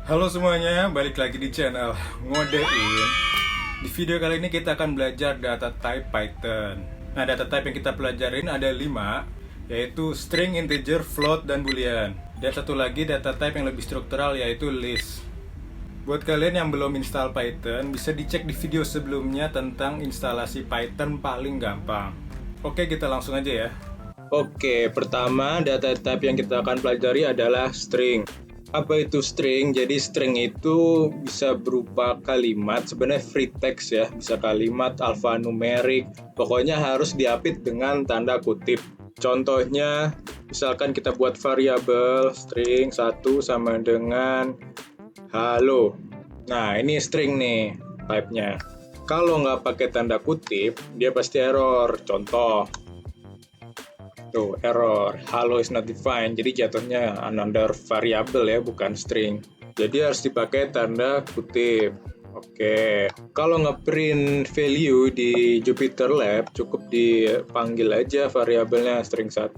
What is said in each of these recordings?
Halo semuanya, balik lagi di channel Ngodein. Di video kali ini kita akan belajar data type Python. Nah, data type yang kita pelajarin ada 5, yaitu string, integer, float, dan boolean. Dan satu lagi data type yang lebih struktural, yaitu list. Buat kalian yang belum install Python, bisa dicek di video sebelumnya tentang instalasi Python paling gampang. Oke, kita langsung aja ya. Oke, pertama data type yang kita akan pelajari adalah string. Apa itu string? Jadi string itu bisa berupa kalimat, sebenarnya free text ya, bisa kalimat, alfanumerik, pokoknya harus diapit dengan tanda kutip. Contohnya, misalkan kita buat variabel string 1 sama dengan halo. Nah, ini string nih type-nya. Kalau nggak pakai tanda kutip, dia pasti error. Contoh, tuh, error, hello is not defined, jadi jatuhnya another variable ya, bukan string. Jadi harus dipakai tanda kutip. Oke, kalau ngeprint value di Jupyter Lab, cukup dipanggil aja variabelnya string 1.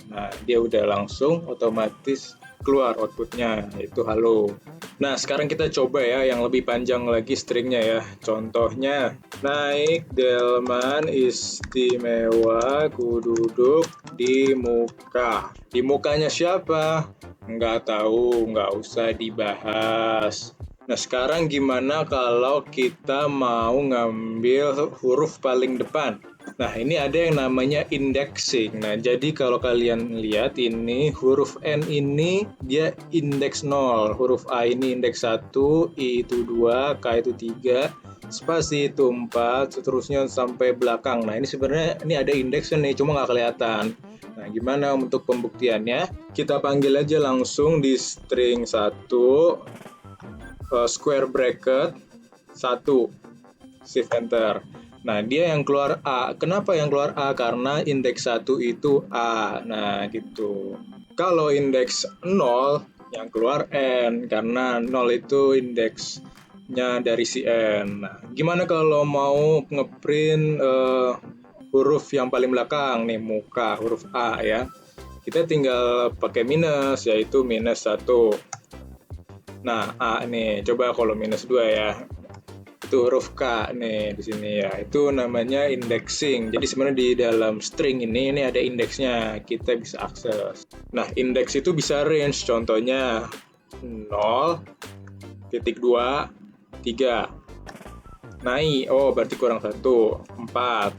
Nah, dia udah langsung otomatis keluar outputnya, yaitu halo. Nah, sekarang kita coba ya yang lebih panjang lagi stringnya ya. Contohnya, naik delman istimewa ku duduk di muka. Di mukanya siapa? Nggak tahu, nggak usah dibahas. Nah, sekarang gimana kalau kita mau ngambil huruf paling depan? Nah, ini ada yang namanya indexing. Nah, jadi kalau kalian lihat ini, huruf N ini dia indeks 0, huruf A ini indeks 1, I itu 2, K itu 3, spasi itu 4, seterusnya sampai belakang. Nah, ini sebenarnya ini ada indeksnya nih, cuma nggak kelihatan. Nah, gimana untuk pembuktiannya? Kita panggil aja langsung di string 1, square bracket 1, shift enter. Nah, dia yang keluar A. Kenapa yang keluar A? Karena indeks 1 itu A. Nah, gitu. Kalau indeks 0, yang keluar N. Karena 0 itu indeksnya dari si N. Nah, gimana kalau mau ngeprint huruf yang paling belakang nih, muka, huruf A ya. Kita tinggal pakai minus, yaitu minus 1. Nah, A nih. Coba kalau minus 2 ya. Itu huruf K nih di sini ya, itu namanya indexing. Jadi sebenarnya di dalam string ini ada indeksnya, kita bisa akses. Nah, indeks itu bisa range, contohnya 0, titik 2, 3. Naik, oh berarti kurang 1, 4.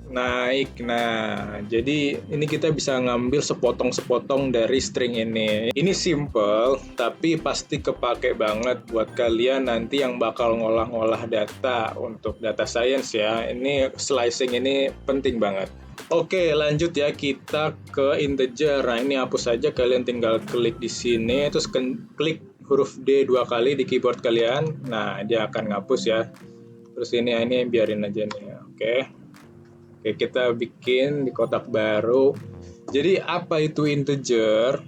Naik. Nah, jadi ini kita bisa ngambil sepotong-sepotong dari string ini. Ini simple, tapi pasti kepake banget buat kalian nanti yang bakal ngolah-ngolah data untuk data science ya. Ini slicing ini penting banget. Oke, lanjut ya, kita ke integer. Nah, ini hapus saja, kalian tinggal klik di sini, terus klik huruf D 2 kali di keyboard kalian. Nah, dia akan ngapus ya. Terus ini biarin aja nih. Oke, kita bikin di kotak baru. Jadi apa itu integer?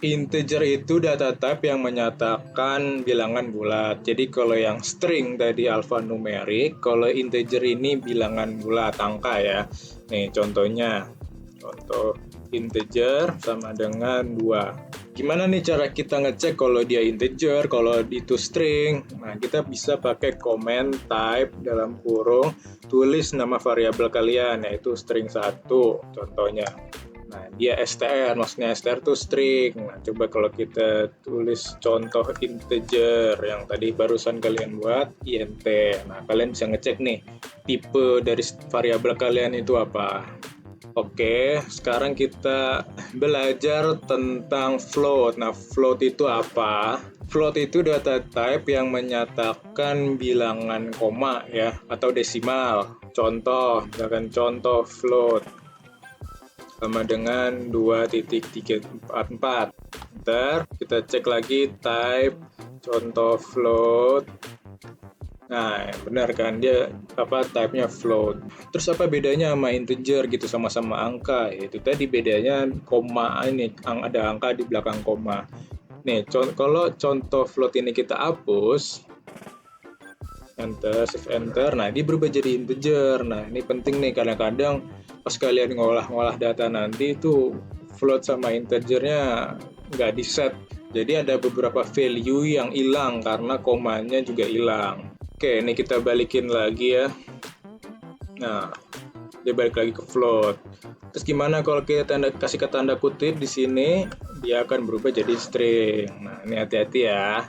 Integer itu data type yang menyatakan bilangan bulat. Jadi kalau yang string tadi alfanumerik, kalau integer ini bilangan bulat, angka ya. Nih contohnya, contoh integer sama dengan 2. Gimana nih cara kita ngecek kalau dia integer, kalau itu string? Nah, kita bisa pakai comment type dalam kurung, tulis nama variabel kalian, yaitu string 1, contohnya. Nah, dia str, maksudnya str itu string. Nah, coba kalau kita tulis contoh integer yang tadi barusan kalian buat, int. Nah, kalian bisa ngecek nih, tipe dari variabel kalian itu apa. Oke, sekarang kita belajar tentang float. Nah, float itu apa? Float itu data type yang menyatakan bilangan koma ya, atau desimal. Contoh, misalkan contoh float sama dengan 2.344. Ntar kita cek lagi type contoh float. Nah, benar kan, dia type-nya float. Terus apa bedanya sama integer gitu, sama-sama angka? Itu tadi bedanya koma ini, ada angka di belakang koma. Nih, kalau contoh float ini kita hapus, enter, shift enter, nah dia berubah jadi integer. Nah, ini penting nih, kadang-kadang pas kalian ngolah-ngolah data nanti itu float sama integernya nggak di set Jadi ada beberapa value yang hilang karena komanya juga hilang. Oke, ini kita balikin lagi ya. Nah, dia balik lagi ke float. Terus gimana kalau kita kasih ke tanda kutip di sini, dia akan berubah jadi string. Nah, ini hati-hati ya.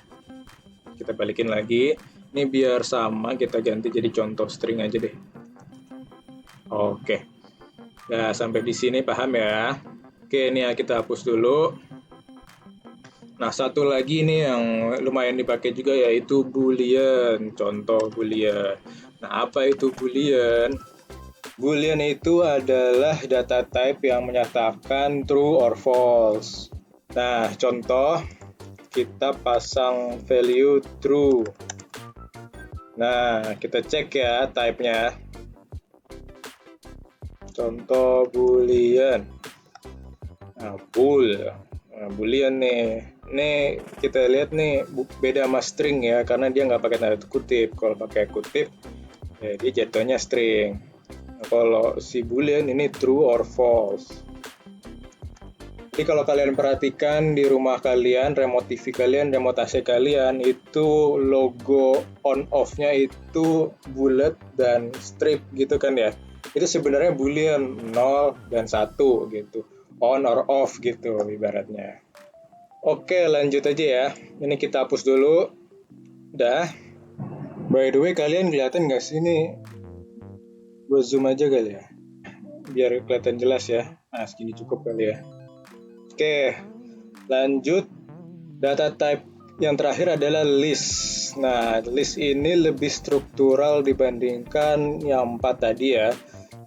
Kita balikin lagi. Ini biar sama, kita ganti jadi contoh string aja deh. Oke. Nah, sampai di sini paham ya? Oke, ini ya kita hapus dulu. Nah, satu lagi nih yang lumayan dipakai juga yaitu boolean, contoh boolean. Nah, apa itu boolean? Boolean itu adalah data type yang menyatakan true or false. Nah, contoh kita pasang value true. Nah, kita cek ya type-nya. Contoh boolean. Nah, boolean nih. Ini kita lihat nih beda sama string ya, karena dia nggak pakai tanda kutip. Kalau pakai kutip, ya dia jatuhnya string. Nah, kalau si boolean ini true or false. Jadi kalau kalian perhatikan di rumah kalian, remote TV kalian, remote AC kalian, itu logo on off-nya itu bulat dan strip gitu kan ya. Itu sebenarnya boolean 0 dan 1 gitu. On or off gitu ibaratnya. Oke, lanjut aja ya. Ini kita hapus dulu. Udah. By the way, kalian kelihatan nggak sih ini? Gue zoom aja kali ya. Biar kelihatan jelas ya. Nah, segini cukup kali ya. Oke, lanjut. Data type yang terakhir adalah list. Nah, list ini lebih struktural dibandingkan yang 4 tadi ya.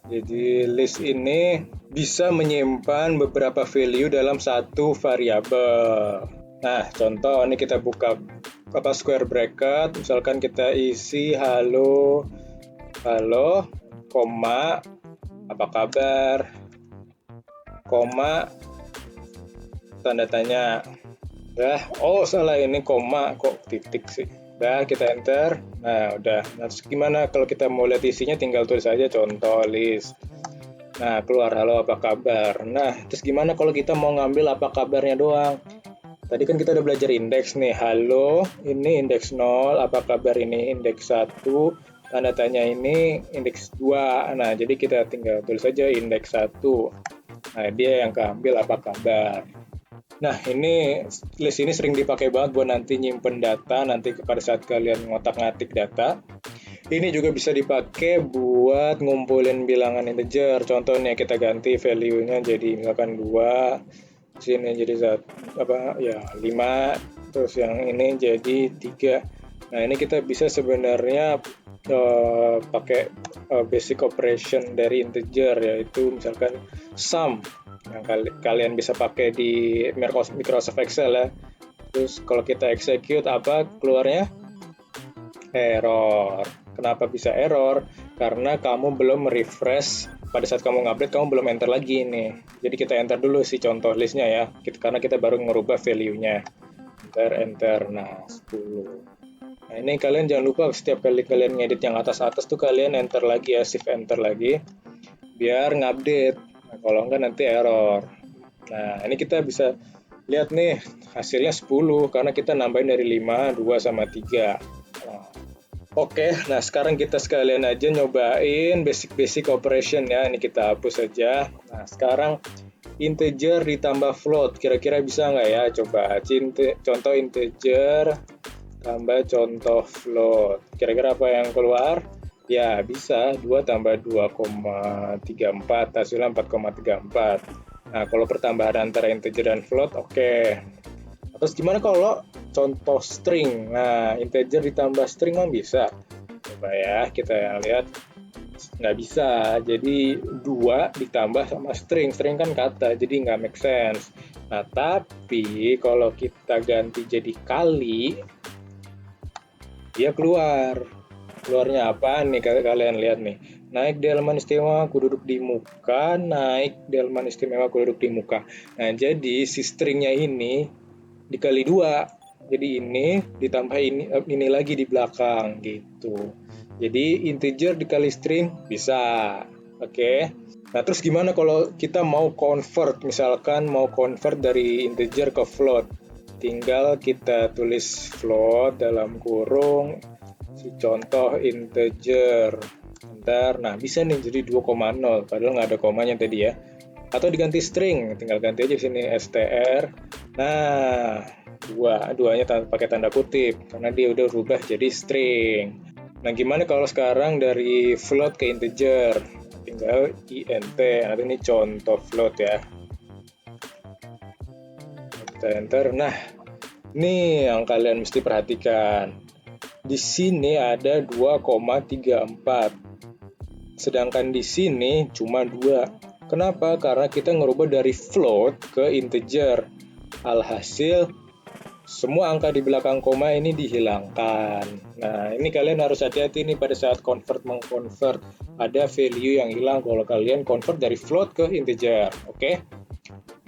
Jadi list ini bisa menyimpan beberapa value dalam satu variabel. Nah, contoh ini kita buka square bracket, misalkan kita isi halo, koma, apa kabar, koma, tanda tanya. Salah ini koma, kok titik sih. Kita enter. Nah, udah. Nah, terus gimana kalau kita mau lihat isinya, tinggal tulis aja contoh list. Nah, keluar halo apa kabar. Nah, terus gimana kalau kita mau ngambil apa kabarnya doang? Tadi kan kita udah belajar indeks nih. Halo, ini indeks 0, apa kabar ini indeks 1, tanda tanya ini indeks 2. Nah, jadi kita tinggal tulis aja indeks 1. Nah, dia yang keambil apa kabar. Nah, ini list ini sering dipakai banget buat nanti nyimpen data, nanti pada saat kalian ngotak-ngatik data. Ini juga bisa dipakai buat ngumpulin bilangan integer. Contohnya kita ganti value-nya jadi misalkan 2, sini jadi 5, terus yang ini jadi 3. Nah, ini kita bisa sebenarnya pakai basic operation dari integer, yaitu misalkan sum yang kalian bisa pakai di Microsoft Excel ya. Terus kalau kita execute apa keluarnya? Error. Kenapa bisa error? Karena kamu belum refresh, pada saat kamu ngupdate kamu belum enter lagi nih. Jadi kita enter dulu si contoh listnya ya, karena kita baru ngerubah value-nya. Enter, nah 10. Nah, ini kalian jangan lupa setiap kali kalian ngedit yang atas-atas tuh kalian enter lagi ya, shift enter lagi biar ngupdate. Nah, kalau enggak nanti error. Nah, ini kita bisa lihat nih hasilnya 10 karena kita nambahin dari 5, 2 sama 3. Nah, oke, nah sekarang kita sekalian aja nyobain basic operation ya. Ini kita hapus aja. Nah, sekarang integer ditambah float. Kira-kira bisa nggak ya? Coba contoh integer tambah contoh float. Kira-kira apa yang keluar? Ya, bisa 2 tambah 2,34, hasilnya 4,34. Nah, kalau pertambahan antara integer dan float, oke. Terus gimana kalau contoh string? Nah, integer ditambah string kan bisa. Coba ya, kita lihat. Nggak bisa, jadi 2 ditambah sama string. String kan kata, jadi nggak make sense. Nah, tapi kalau kita ganti jadi kali, dia keluarnya apa nih kalian lihat nih, naik delman istimewa aku duduk di muka, naik delman istimewa aku duduk di muka. Nah, jadi si stringnya ini dikali 2, jadi ini ditambah ini lagi di belakang gitu. Jadi integer dikali string bisa. Oke. Nah, terus gimana kalau kita mau convert, misalkan mau convert dari integer ke float? tinggal kita tulis float dalam kurung si contoh integer. Bentar, nah bisa nih jadi 2,0 padahal nggak ada komanya tadi ya. Atau diganti string, tinggal ganti aja di sini str. Nah, duanya pakai tanda kutip karena dia udah berubah jadi string. Nah, gimana kalau sekarang dari float ke integer? Tinggal int, nanti ini contoh float ya. Kita enter. Nah, ini yang kalian mesti perhatikan. Di sini ada 2,34. Sedangkan di sini cuma 2. Kenapa? Karena kita ngerubah dari float ke integer. Alhasil, semua angka di belakang koma ini dihilangkan. Nah, ini kalian harus hati-hati nih pada saat mengconvert. Ada value yang hilang kalau kalian convert dari float ke integer. Oke?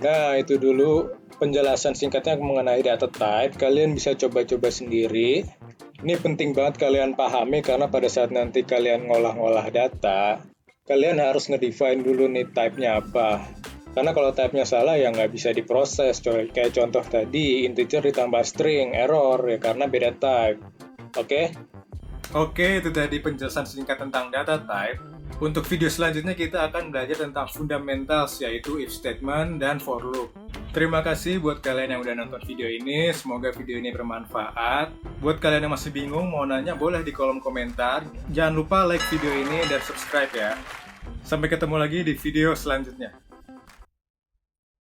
Nah, itu dulu penjelasan singkatnya mengenai data type. Kalian bisa coba-coba sendiri. Ini penting banget kalian pahami karena pada saat nanti kalian ngolah-ngolah data, kalian harus ngedefine dulu nih type-nya apa. Karena kalau type-nya salah ya nggak bisa diproses. Kayak contoh tadi, integer ditambah string, error ya karena beda type. Oke? Oke, itu tadi penjelasan singkat tentang data type. Untuk video selanjutnya kita akan belajar tentang fundamentals yaitu if statement dan for loop. Terima kasih buat kalian yang udah nonton video ini, semoga video ini bermanfaat. Buat kalian yang masih bingung mau nanya boleh di kolom komentar. Jangan lupa like video ini dan subscribe ya. Sampai ketemu lagi di video selanjutnya.